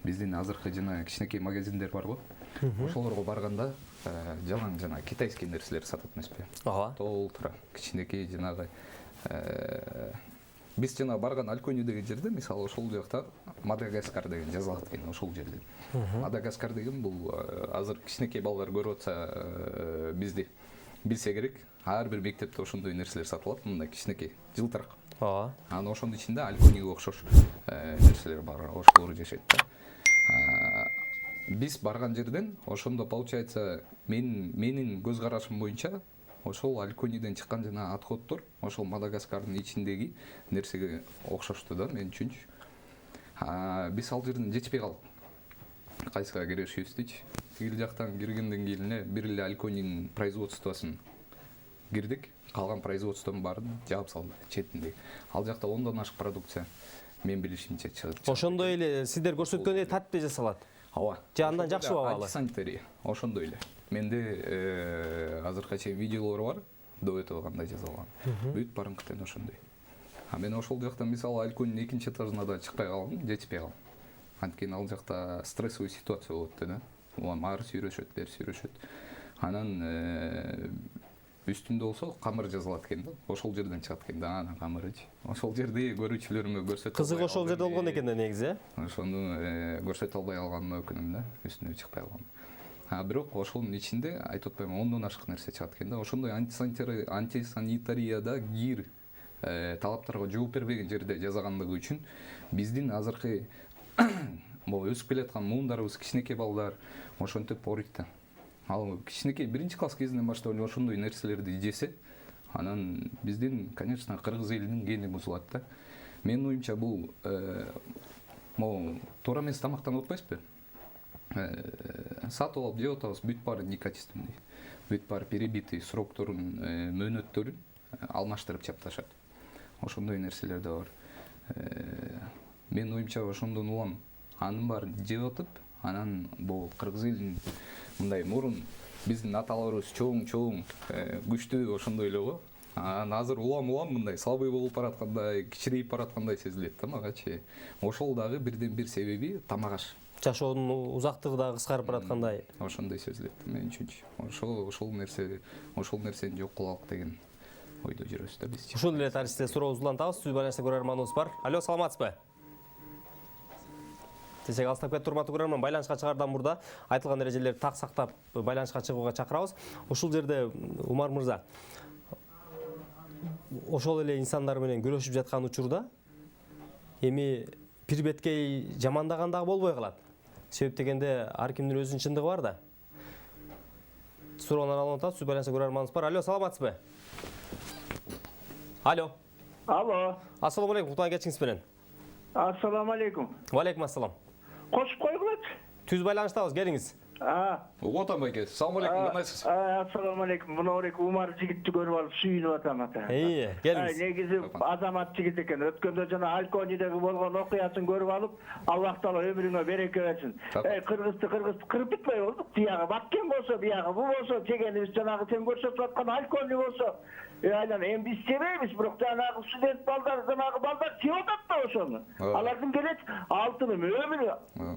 Биздин азыркы жана кичинекей магазиндер барбы? Ошолорго барганда жалаң жана китайский нерселер сатат эмеспи? Ага. Толтура кичинекей жанагы биз жана барган Алькони деген жерде, мисалы ошол жакта Мадагаскар деген жазылат экен ошол жерде. Мадагаскар деген бул азыр кичинекей балдар көрүп атса бизди билсе керек. Ар бир мектепте ошондой нерселер сатылат, мындай кичинекей жылтыраак. Ага. Анан ошонун ичинде Алькониге окшош нерселер бар, ошолор жашайт да. Биз барган жерден ошондо получается менин көз карашым боюнча ошол Алькониден чыккан жана отходдор ошол Мадагаскардын ичиндеги нерсеге окшошту да мен үчүнчү. Биз ал жерден жетпей калдык. Кайсыга кирешибиз дейчи. Тигил жактан киргенден кийин бир эле Альконинин производствосун кирдик. Калган производствонун баарын жаап салды четинде. Ал жакта 10дон ашык продукция мен билишимче чыгып. Ошондой эле сиздер көрсөткөндөй татпе жасалат. Ооба. Жандан жакшы баалуу. Антисанитария. Ошондой эле. Менде азыркы чейин видеолор бар. До этого кандай жасалган. Бүт барыңкы тең ошондой. Мен ошол жактан мисалы Альконинин экинчи этажына да чыкпай калдым, жетпей калдым. Анткени ал жакта стрессовый ситуация болот да. Улам ары сүйрөшөт, бери сүйрөшөт. Анан үстүндө болсо камыр жазылат экен да. Ошол жерден чыгат экен да, анан камырычы. Ошол жерди көрүүчүлөрүмө көрсөтө. Кызык ошол жерде болгон экен да негизи. Ошону көрсөтө албай калганыма өкүнөм да, үстүнө чыкпай калгам. Бирок ошонун ичинде айтып атпайбы 10дон ашык нерсе чыгат экен да. Ошондой антисанитарияда кир талаптарга жооп бербеген жерде жасагандыгы үчүн биздин азыркы могу өсүп келаткан муундарыбыз, кичинекей балдар ошентип ооруйт да. Ал кичинекей биринчи класс кезинен баштап эле ошондой нерселерди жесе, анан биздин, конечно, кыргыз элинин гени бузулат да. Менин оюмча бул могу туура эмес тамактанып атпайсызбы? Сатып алып жеп атабыз, бүт баары некачественный. Бүт баары перебитый, срокторун, мөөнөттөрүн алмаштырып чапташат. Ошондой нерселер да бар. Менин оюмча ошондон улам анын баарын жеп атып, анан бул кыргыз элинин мындай мурун биздин аталарыбыз чоң күчтүү ошондой эле го. Анан азыр улам мындай слабый болуп бараткандай, кичирейип бараткандай сезилет да магачы. Ошол дагы бирден бир себеби тамак аш. Жашоонун узактыгы да кыскарып бараткандай. Ошондой сезилет мен үчүнчү. Ошол нерсени жок кылалык деген ойдо жүрөбүз да биз. Ушул эле тарихте сурообузду улантабыз. Түз байланышта көрөрманыбыз бар. Алло, саламатсызбы? Тесек алыстап кетти, урматтуу көрөрман. Байланышка чыгардан мурда айтылган эрежелерди так сактап байланышка чыгууга чакырабыз. Ушул жерде Умар мырза, ошол эле инсандар менен күрөшүп жаткан учурда эми бир беткей жамандаган дагы болбой калат. Себеп дегенде ар кимдин өзүнүн чындыгы бар да. Суроону алып атабыз. Түз байланышта көрөрманыбыз бар. Алло, саламатсызбы? Алло. Алло. Ассаламу алейкум, кутман кечиңиз менен. Ассаламу алейкум. Ва алейкум ассалам. Кошуп койгулачы. Түз байланыштабыз, келиңиз. Отан байке, салам алейкум, кандайсыз? Ассаламу алейкум. Мынорек Умар жигитти көрүп алып сүйүнүп атам ата. Келиңиз. Негизи азамат жигит экен. Өткөндө жана Альконидеги болгон окуясын көрүп алып, Аллах таала өмүрүңө береке берсин. Кыргызды кырып бүтпөй болдук. Биягы баткен болсо, биягы бу болсо, жегенибиз жанагы сен көрсөтүп аткан Алькони болсо, айлан эми биз жебейбиз, бирок жанагы студент балдар, жанагы балдар жеп атат да ошону. Алардын келет алтыны өмүрү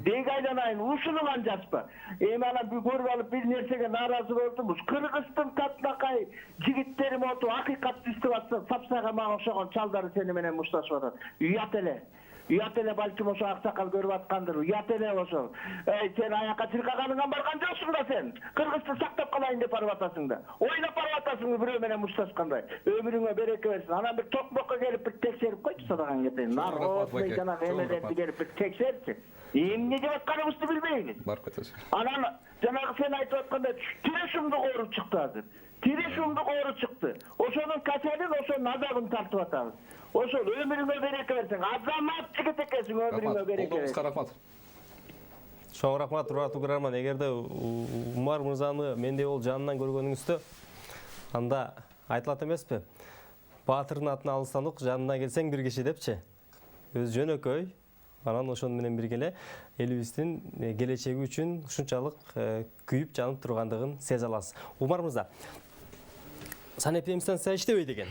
деги айланайын ушуну канжаспа. Эми анан көрүп алып бир нерсеге нааразы болдумбуз. Кыргыздын татлакай жигиттери моту акыйкатты иштеп атса, сапсага мага окшогон чалдары сени менен мушташып атат. Уят эле. Уят эле балким ошо аксакал көрүп аткандыр. Уят эле ошо. Сен аяка чыркаганыңан барган жоксуң да сен. Кыргызды сактап калайын деп барып атасың да. Ойлоп барып атасың бирөө менен мушташкандай. Өмүрүңө береке берсин. Анан бир токмокко келип бир текшерип койчу садаган кетейин. Народный жанагы эмелерди келип бир текшерчи. Эмне деп атканыбызды билбейбиз. Барып кетесиз. Анан жанагы сен айтып аткандай тирешумду ооруп чыкты азыр. Тирешумду ооруп чыкты. Ошонун качалын, ошонун азабын тартып атабыз. Ошол өмүрүңө береке берсин. Азамат жигит экенсиң, өмүрүңө береке берсин. Рахмат. Чоң рахмат, урматтуу көрөрман. Эгерде Умар мырзаны мендей болуп жанынан көргөнүңүздө, анда айтылат эмеспи? Баатырдын атын алыстан ук, жанына келсең бир киши депчи. Өз жөнөкөй. Анан ошону менен бирге эле элибиздин келечеги үчүн ушунчалык күйүп жанып тургандыгын сезе аласыз. Умар мырза, санэпидемстанция иштебейт экен.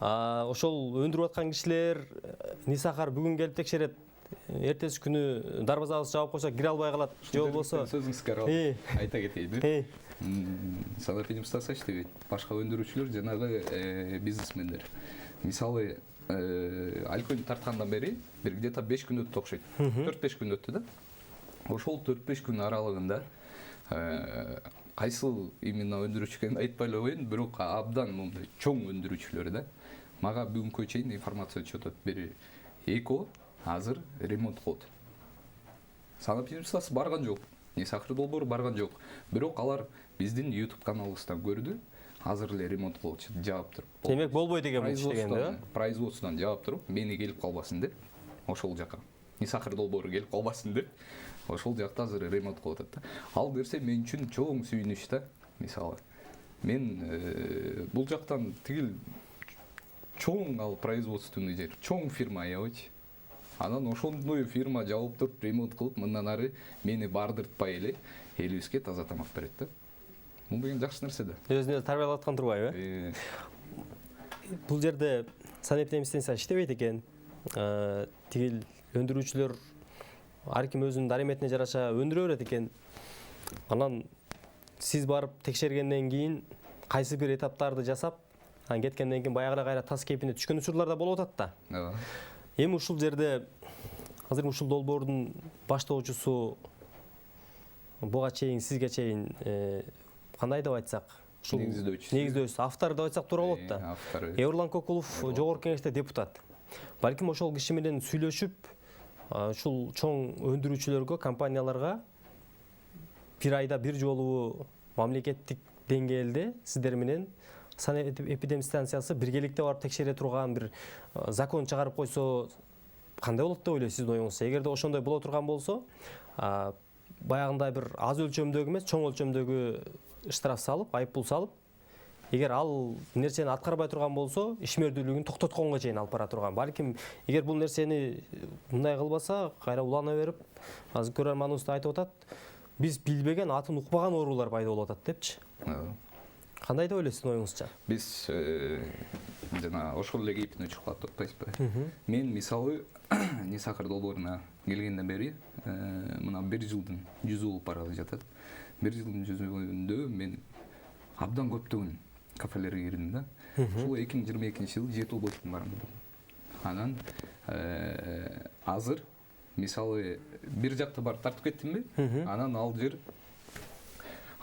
Ошол өндүрүп аткан кишилер Нисахар бүгүн келип текшерет. эртеси күнү дарбазабыз жаап койсо кире албай калат, же болбосо сөзүңүзгө Э. айта кетейин. Санапилим стаса иштебейт. Башка өндүрүүчүлөр жанагы бизнесмендер. Мисалы, алкоголь тарткандан бери бир где-то 5 күн өттү окшойт. 4-5 күн өттү да. Ошол 4-5 күн аралыгында кайсыл именно өндүрүүчү экенин айтпай эле коеюн, бирок абдан мындай чоң өндүрүүчүлөр да. Мага бүгүнкү чейин информация өтүп атат. Бери Эко азыр ремонт кылат. Санапилим стасы барган жок. Несакыр долбоор барган жок. Бирок алар биздин YouTube каналыбыздан көрдү. Азыр эле ремонт кылып жаап туруп. демек болбойт экен бул иштеген да. Производстводан жаап туруп, мени келип калбасын деп, ошол жака. Несакыр долбоору келип калбасын деп, ошол жакта азыр ремонт кылып атат да. Ал нерсе мен үчүн чоң сүйүнүч да. Мисалы, мен бул жактан тигил чоң ал производственный жер, чоң фирма аябайчы. Анан ошондой фирма жабып туруп ремонт кылып, мындан ары мени бардыртпай эле элибизге таза тамак берет да. Бул деген жакшы нерсе да. Өзүнө тарбиялап аткан турбайбы? Бул жерде санэпидемстанция иштебейт экен. Тигил өндүрүүчүлөр ар ким өзүнүн дареметине жараша өндүрө берет экен. Анан сиз барып текшергенден кийин кайсы бир этаптарды жасап, анан кеткенден кийин баягыра кайра таз кейпине түшкөн учурлар да болуп атат да. Эми ушул жерде азыр ушул долбоордун баштоочусу буга чейин сизге чейин кандай деп айтсак, ушул негиздөөчүсү, автор деп айтсак туура болот да. Эурлан Кокулов жогорку кеңеште депутат. Балким ошол киши менен сүйлөшүп, ушул чоң өндүрүүчүлөргө, компанияларга бир айда бир жолу мамлекеттик деңгээлде сиздер менен санэпидемстанциясы биргеликте барып текшере турган бир закон чыгарып койсо кандай болот деп ойлойсуз сиздин оюңузча? Эгерде ошондой боло турган болсо, баягындай бир аз өлчөмдөгү эмес, чоң өлчөмдөгү штраф салып, айыппул салып, эгер ал нерсени аткарбай турган болсо, ишмердүүлүгүн токтотконго чейин алып бара турган. Балким эгер бул нерсени мындай кылбаса, кайра улана берип, азыр көрөрманыбыз да айтып атат, биз билбеген, атын укпаган оорулар пайда болуп атат депчи. Кандай деп ойлойсуз оюңузча? Биз жана ошол эле кейпине чыгып калат деп атпайсызбы? Мен мисалы Несакыр долбооруна келгенден бери мына 1 жылдын 100 болуп баралы жатат. 1 жылдын 100-үндө мен абдан көптөгөн кафелерге кирдим да. Ушул 2022-жылы 7 областын барам. Анан азыр мисалы бир жакта барып тартып кеттимби? Анан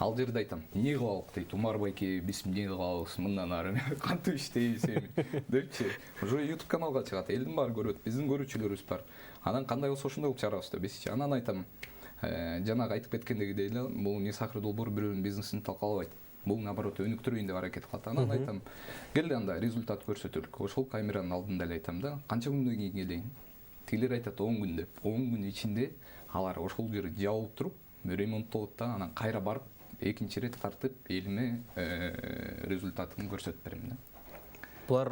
ал жерде айтам, эмне кылабык дейт, Умар байке, биз эмне кылабыз, мындан ары кантип иштейбиз эми депчи. Уже YouTube каналга чыгат, элдин баары көрөт, биздин көрүүчүлөрүбүз бар. Анан кандай болсо ошондой кылып чыгарабыз деп бизчи. Анан айтам, жанагы айтып кеткендегидей эле, бул Несакыр долбоор бирөөнүн бизнесин талкалабайт. Бул наоборот өнүктүрөйүн деп аракет кылат. Анан айтам, келди анда результат көрсөтөлүк. Ошол камеранын алдында эле айтам да, канча күндөн кийин келейин? Тилер айтат 10 күн деп. 10 күн ичинде алар ошол жерди жабып туруп, ремонттолот да, анан кайра барып экинчи рет тартып элиме результатын көрсөтүп берем да. Булар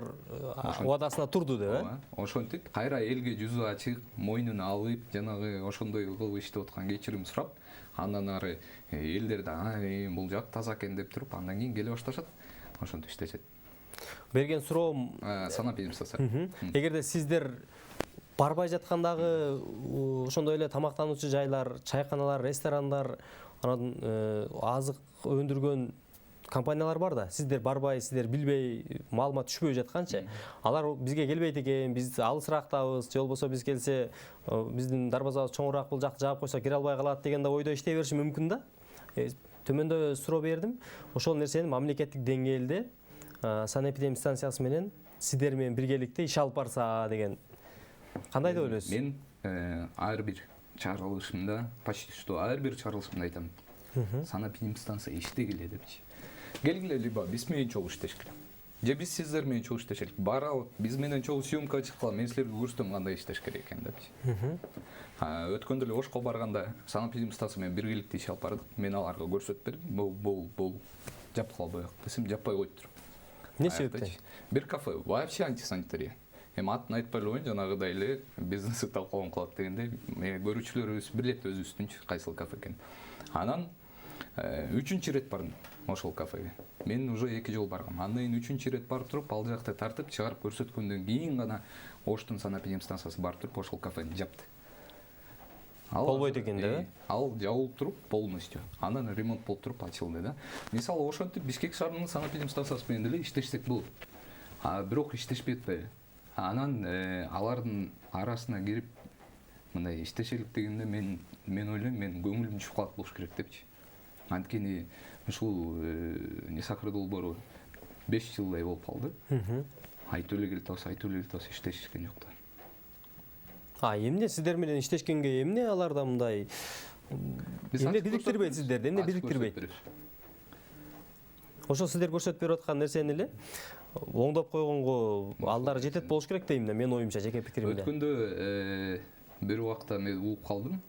убадасына турду деп, Ошентип кайра элге жүзү ачык, мойнуна алып, жанагы ошондой кылып иштеп аткан кечирим сурап, андан ары элдер да бул жак таза экен деп туруп, андан кийин келе башташат. Ошентип иштешет. Берген суроом санапидемстанция. Эгерде сиздер барбай жаткандагы ошондой эле тамактануучу жайлар, чайканалар, ресторандар, анан азык өндүргөн компаниялар бар да. Сиздер барбай, сиздер билбей, маалымат түшпөй жатканча, алар бизге келбейт экен, биз алысырактабыз, же болбосо биз келсе, биздин дарбазабыз чоңураак бул жакты жаап койсо кире албай калат деген да ойдо иштей бериши мүмкүн да. Төмөндө суроо бердим. Ошол нерсени мамлекеттик деңгээлде санэпидемстанциясы менен сиздер менен биргеликте иш алып барса деген. Кандай деп ойлойсуз? Мен ар бир чыгарылышымда, почти что ар бир чыгарылышымда айтам. Санэпидемстанция иштегиле депчи. Келгиле, либо биз менен чогуу иштешкиле. Же биз сиздер менен чогуу иштешелик. Баралы, биз менен чогуу съемкага чыккыла, мен силерге көрсөтөм кандай иштеш керек экен депчи. Өткөндө эле Ошко барганда санэпидемстанция менен биргеликте иш алып бардык. Мен аларга көрсөтүп бердим. Бул жапкыла боек десем, жаппай коюптур. Эмне себептен? Бир кафе вообще антисанитария. Эми атын айтпай эле коеюн, жанагыдай эле бизнеси талкаланып калат дегенде, көрүүчүлөрүбүз билет өзүбүздүн кайсыл кафе экенин. Анан 3-чү рет бардым ошол кафеге. Мен уже 2 жолу баргам. Андан кийин 3-чү рет барып туруп, ал жакта тартып чыгарып көрсөткөндөн кийин гана Оштун санэпидемстанциясы барып туруп ошол кафени жапты. Болбойт экен да? Ал жабылып туруп полностью. Анан ремонт болуп туруп ачылды да. Мисалы ошентип Бишкек шаарынын санаторий станциясы менен деле иштешсек болот. Бирок иштешпей атпайбы. Анан алардын арасына кирип мындай иштешелик дегенде мен ойлойм, мен көңүлүм түшүп калат болуш керек депчи. Анткени ушул Нисахар долбоору 5 жылдай болуп калды. Айтып эле келатабыз, иштешкен жок да. Эмне сиздер менен иштешкенге эмне аларда мындай эмне бириктирбейт сиздерди? Эмне бириктирбейт? Ошо сиздер көрсөтүп берип аткан нерсени эле оңдоп койгонго алдары жетет болуш керек дейм да, менин оюмча, жеке пикиримде. Өткөндө бир убакта мен угуп калдым.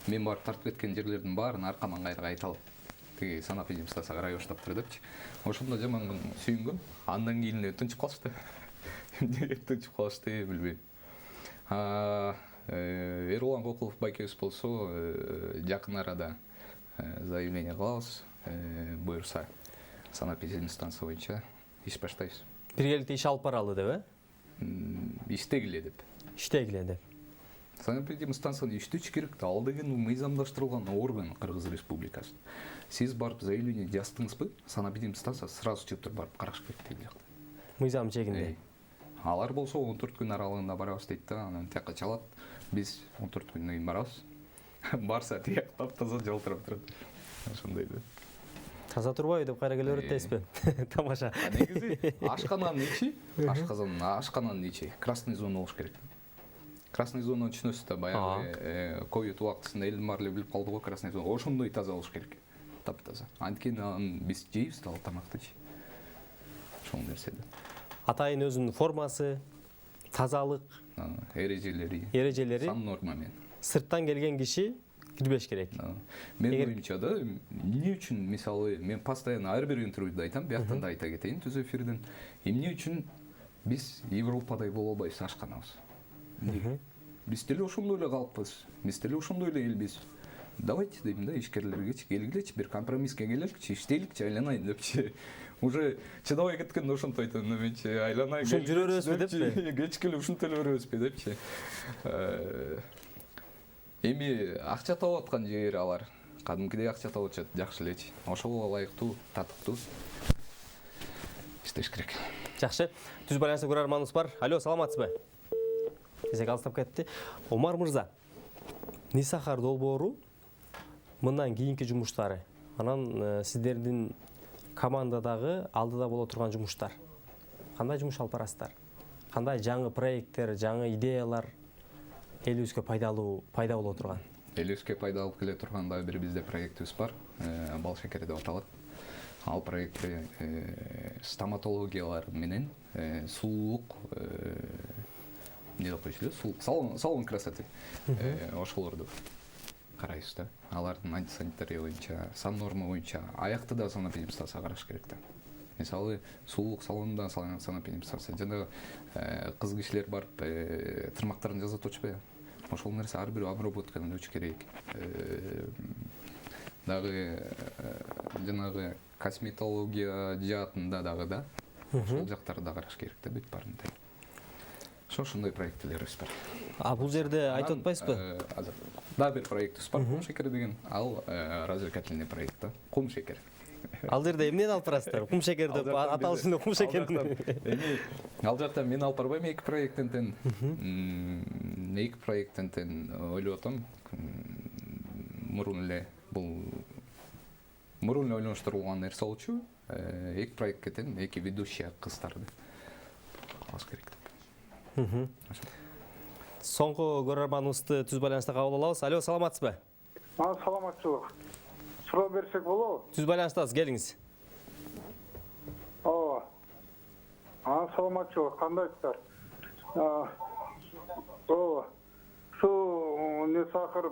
Мен барып тартып кеткен жерлердин баарын аркаман кайра айталып, тиги санаторий станцияга карай баштаптыр депчи. Ошондо жаман сүйүнгөм. Андан кийин эле тынчып калышты. Эмнеге тынчып калышты билбейм. Эрлан Кокулов байкебиз болсо жакын арада заявление кылабыз, буюрса санаторий станция боюнча иш баштайбыз. Биргеликте иш алып баралы деп, Иштегиле деп. Иштегиле деп. Санаторий станцияны иштетиш керек да, ал деген мыйзамдаштырылган орган Кыргыз Республикасы. Сиз барып заявление жаздыңызбы, санаторий станция сразу чыгып туруп барып караш керек дейт жакта. Мыйзам чегинде. Алар болсо 14 күн аралыгында барабыз дейт да, анан тияка чалат. Биз 14 күндөн кийин барабыз. Барса тияк таптаза жалтырап турат. Ошондой да. Таза турбайбы деп кайра келе берет дейсизби? Тамаша. Негизи ашкананын ичи, ашкананын ичи красный зона болуш керек. Красный зонаны түшүнөсүз да, баягы ковид убактысында элдин баары билип калды го, красный зона. Ошондой таза болуш керек. Таптаза. Анткени биз жейбиз да ал тамактычы. Ошол нерсе да. Атайын өзүнүн формасы, тазалык, эрежелери, сан норма менен. Сырттан келген киши кирбеш керек. Мен оюмча да, эмне үчүн мисалы мен постоянно ар бир интервьюда айтам, бияктан да айта кетейин түз эфирден. Эмне үчүн биз Европадай боло албайбыз ашканабыз? Биз деле ошондой эле калкпыз, биз деле ошондой эле элбиз. Давайте дейм да, ишкерлерге келгилечи, бир компромисске келеличи, иштейликчи, айланайын депчи. Уже чыдабай кеткенде ошентип айтам, менчи айланайын. Ушул жүрө беребизби депчи? Кечкеле ушинтип эле беребизби депчи. Эми акча таап аткан жери алар. Кадимкидей акча таап атышат, жакшы элечи. Ошого ылайыктуу, татыктуу иштеш керек. Жакшы. Түз байланышта көрөрманыбыз бар. Алло, саламатсызбы? Эсек алыстап кетти. Омар мырза, Нисахар долбоору мындан кийинки жумуштары, анан сиздердин командадагы алдыда боло турган жумуштар. Кандай жумуш алып барасыздар? Кандай жаңы проекттер, жаңы идеялар элибизге пайда боло турган? Элибизге пайда алып келе турган дагы бир бизде проектибиз бар. Бал шекери деп аталат. Ал проектте стоматологиялар менен сулуулук эмне деп коюшу эле? Салон красоты. Ошолорду карайбыз да. Алардын антисанитария боюнча, сан норма боюнча аякты да санаторий станцияга караш керек да. Мисалы, сулуулук салонунда санаторий станция жана кыз кишилер барып тырмактарын жасатып атышпайбы? Ошол нерсе ар бир обработкадан өтүш керек. Дагы жанагы косметология жаатында дагы да. Ошол жактарды да караш керек да, бүт баарындай. Ошондой проекттелерибиз бар. Бул жерде айтып атпайсызбы? Да, бир проектибиз бар, кум шекери деген. Ал развлекательный проект да. Кум шекер. Ал жерде эмнени алып барасыздар? Кум шекер деп аталышында кум шекерин. Ал жакта мен алып барбайм, эки проекттен тең. Эки проекттен тең ойлоп атам. Мурун эле ойлоноштурулган нерсе болчу. Эки проектке тең эки ведущий кыздарды алыш керек деп. Соңку көрөрманыбызды түз байланышта кабыл алабыз. Алло, саламатсызбы? Саламатчылык. Суроо берсек болобу? Түз байланыштасыз, келиңиз. Ооба. Саламатчылык, кандайсыздар? Ооба. Şu Нисахар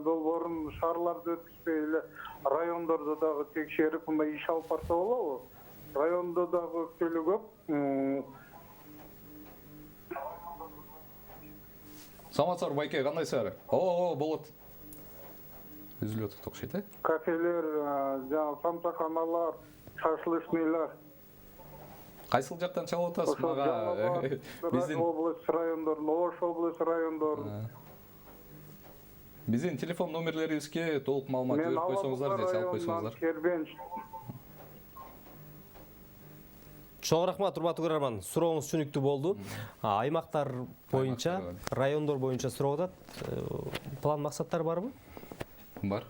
долбоорун шаарларды өткүзбөй эле райондордо дагы текшерип, мындай иш алып барса болобу? Райондо дагы өктөлү көп. Саламатсыздар, байке, кандайсыздар? Болот. Үзүлүп атат окшойт, Кафелер, жана самсаканалар, шашлычныйлар. Кайсыл жактан чалып атасыз мага? Биздин область райондорун, Ош область райондорун. Биздин телефон номерлерибизге толук маалымат Мен берип койсоңуздар же алып районунан койсоңуздар. Кербенч. Чоң рахмат, урматтуу көрөрман. Сурооңуз түшүнүктүү болду. Аймактар боюнча, райондор боюнча суроо атат. План максаттар барбы? Бар.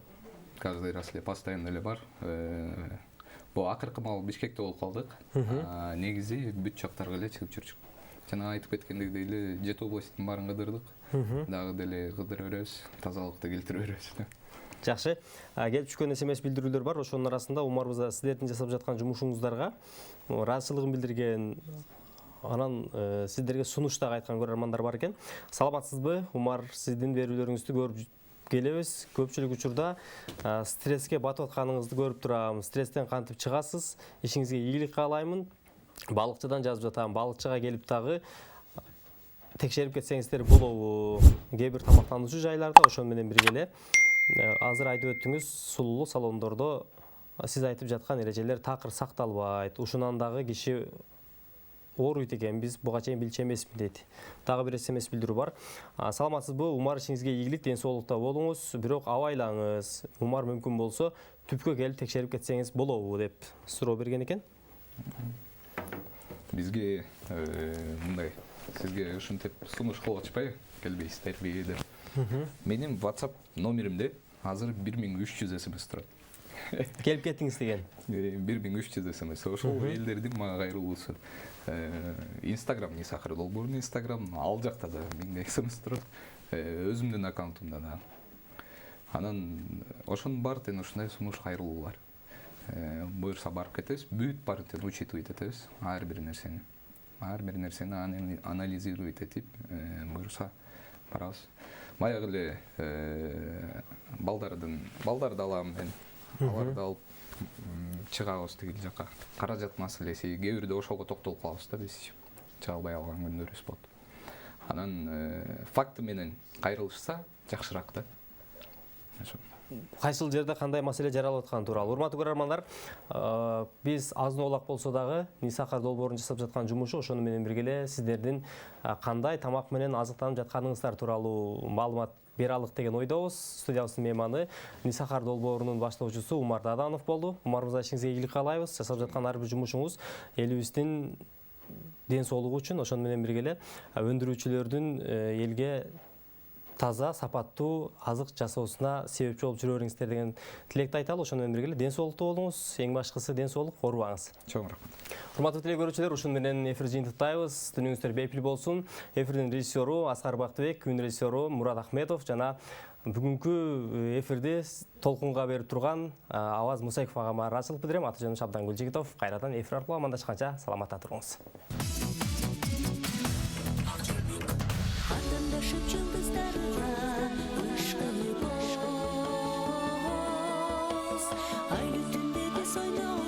Каждый раз эле постоянно эле бар. Бул акыркы маал Бишкекте болуп калдык. Негизи бүт жактарга эле чыгып жүрчүк. Жана айтып кеткендей эле Жети областын баарын кыдырдык. Дагы деле кыдыра беребиз, тазалыкты келтире беребиз. Жакшы. Келип түшкөн СМС билдирүүлөр бар. Ошонун арасында Умарбызда сиздердин жасап жаткан жумушуңуздарга ыраазычылыгын билдирген, анан сиздерге сунуш дагы айткан көрөрмандар бар экен. Саламатсызбы? Умар, сиздин берүүлөрүңүздү көрүп келебиз. Көпчүлүк учурда стресске батып атканыңызды көрүп турам. Стресстен кантип чыгасыз? Ишиңизге ийгилик каалаймын. Балыкчыдан жазып жатам. Балыкчыга келип дагы текшерип кетсеңиздер болобу? Кээ бир тамактануучу жайларда ошон менен бирге эле азыр айтып өттүңүз, сулуулук салондордо сиз айтып жаткан эрежелер такыр сакталбайт. Ушунан дагы киши ооруйт экен, биз буга чейин билчү эмесмин дейт. Дагы бир СМС билдирүү бар. Саламатсызбы? Умар, ишиңизге ийгилик, ден соолукта болуңуз, бирок абайлаңыз. Умар мүмкүн болсо түпкө келип текшерип кетсеңиз болобу деп суроо берген экен. Бизге мындай сизге ушинтип сунуш кылып атышпайбы? Келбейсиздерби деп. Менин WhatsApp номеримде азыр 1300 СМС турат. Келип кеттиңиз деген. 1300 СМС. Ошол элдердин мага кайрылуусу. Instagram Нисахар Долбоордун Instagram, ал жакта да 1000 СМС турат. Өзүмдүн аккаунтумда да. Анан ошонун баардыгын ушундай сунуш кайрылуулар. Буюрса барып кетебиз, бүт баарын учитывать этебиз, ар бир нерсени. Ар бир нерсени анализировать этип, буюрса барабыз. Баягы эле балдарды алам мен. Аларды алып чыгабыз тиги жака. Каражат маселеси, кээ бирде ошого токтолуп калабыз да биз. Чыга албай калган күндөрүбүз болот. Анан факты менен кайрылышса жакшыраак да. Кайсыл жерде кандай маселе жаралып атканы тууралуу. Урматтуу көрөрмандар, биз азын оолак болсо дагы Нисахар Долбоордун жасап жаткан жумушу, ошону менен бирге эле сиздердин кандай тамак менен азыктанып жатканыңыздар тууралуу маалымат бере алык деген ойдобуз. Студиябыздын мейманы Нисахар Долбоорунун баштоочусу Умар Даданов болду. Умар мырза, ишиңизге ийгилик каалайбыз. Жасап жаткан ар бир жумушуңуз элибиздин ден соолугу үчүн, ошону менен бирге эле өндүрүүчүлөрдүн элге таза, сапаттуу азык жасоосуна себепчи болуп жүрө бериңиздер деген тилекти айталы. Ошону менен бирге эле ден соолуктуу болуңуз. Эң башкысы ден соолук, оорубаңыз. Чоң рахмат. Урматтуу телекөрүүчүлөр, ушун менен эфир жыйынтыктайбыз. Түнүңүздөр бейпил болсун. Эфирдин режиссеру Аскар Бактыбек, күн режиссеру Мурат Ахметов жана бүгүнкү эфирди толкунга берип турган Аваз Мусаеков агама ыраазычылык билдирем. Аты жөнүм Шабдан Гүлжигитов. Кайрадан эфир аркылуу амандашканча саламатта туруңуз. Айлы түнде біз ойнау